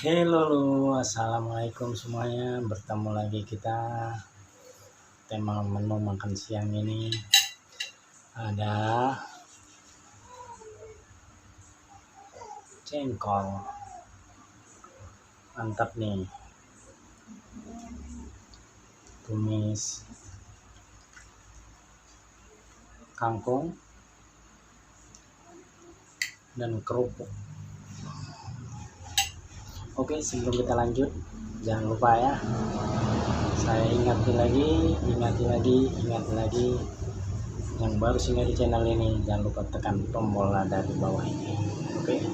Halo, assalamualaikum semuanya. Bertemu lagi kita. Tema menu makan siang ini ada jengkol, mantap nih. Tumis kangkung dan kerupuk. Oke, sebelum kita lanjut, jangan lupa ya. Saya ingatin lagi yang baru singgah di channel ini, jangan lupa tekan tombol ada di bawah ini. Oke.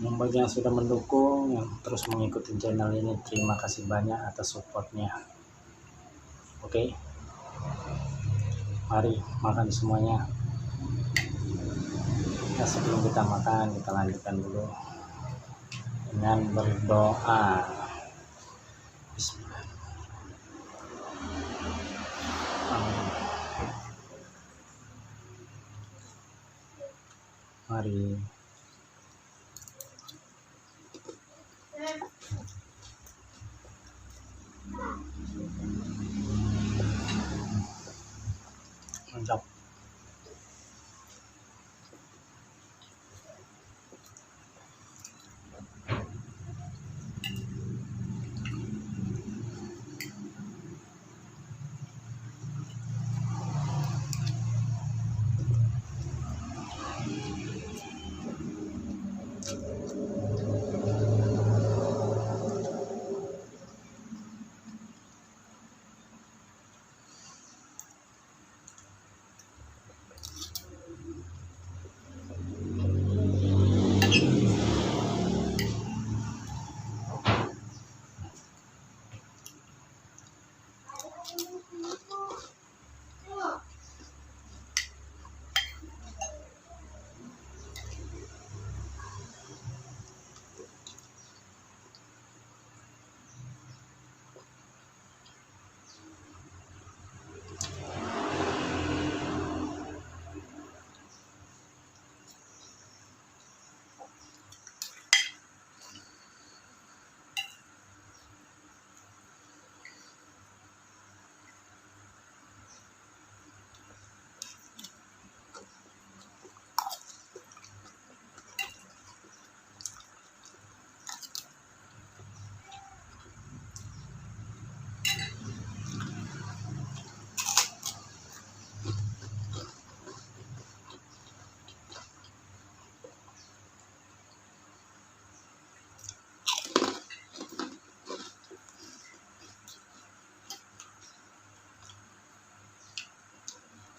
Yang bagi yang sudah mendukung, yang terus mengikuti channel ini, terima kasih banyak atas supportnya. Oke, mari makan semuanya. Nah, sebelum kita makan, kita lanjutkan dulu dengan berdoa. Bismillah. Amin. Mari. Mantap.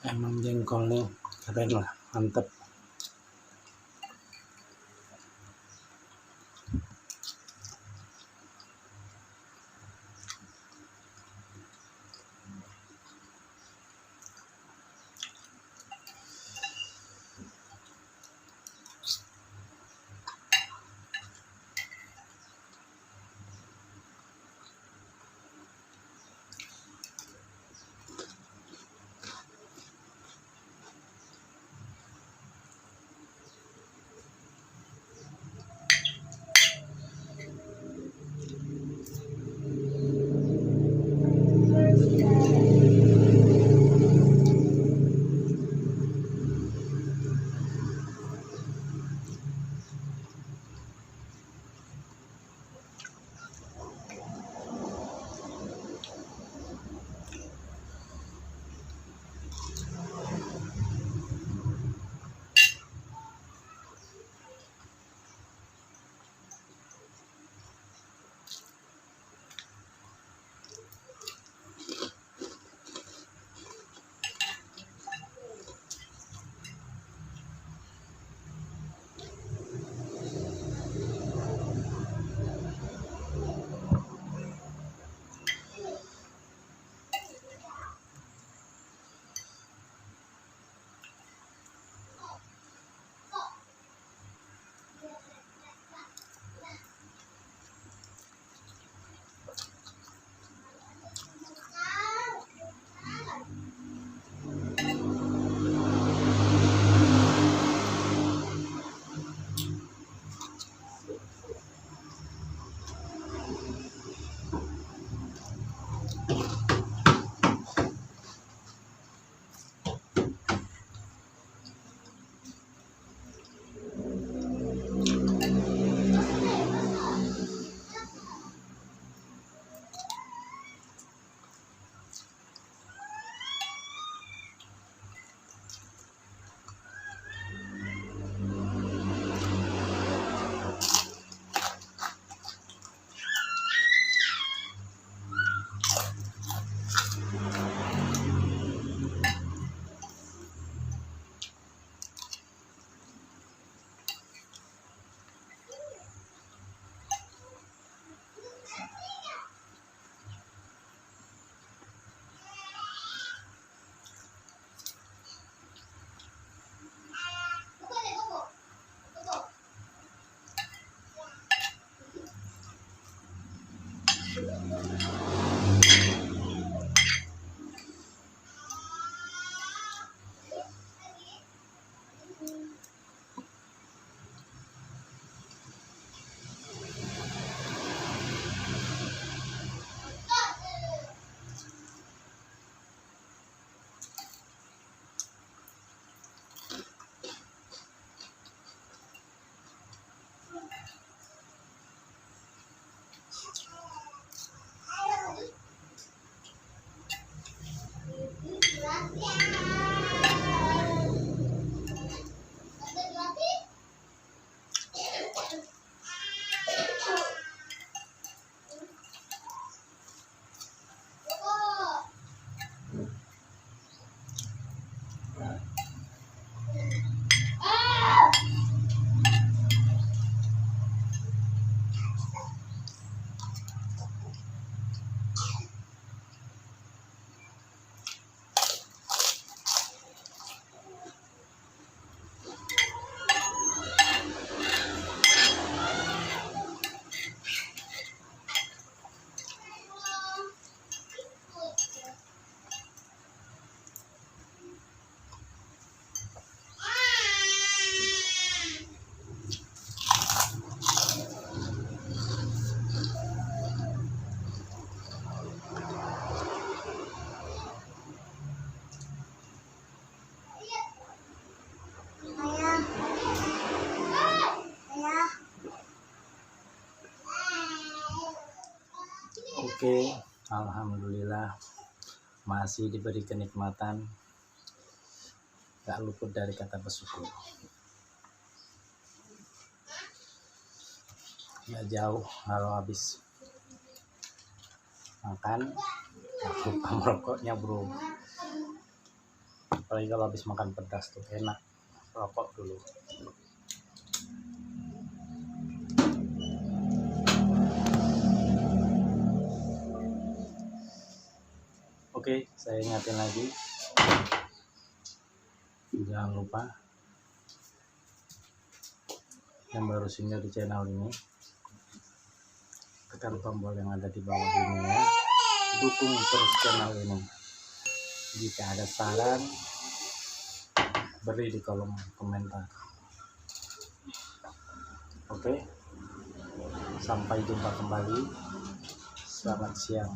Emang jengkolnya keren lah, mantep. Oke, alhamdulillah masih diberi kenikmatan, gak luput dari kata bersyukur. Gak jauh kalau habis makan gak lupa merokoknya bro, apalagi kalau habis makan pedas tuh enak, rokok dulu. Oke, saya ingatin lagi, jangan lupa yang baru singgah di channel ini, tekan tombol yang ada di bawah ini ya, dukung terus channel ini. Jika ada saran, beri di kolom komentar. Oke, sampai jumpa kembali, selamat siang.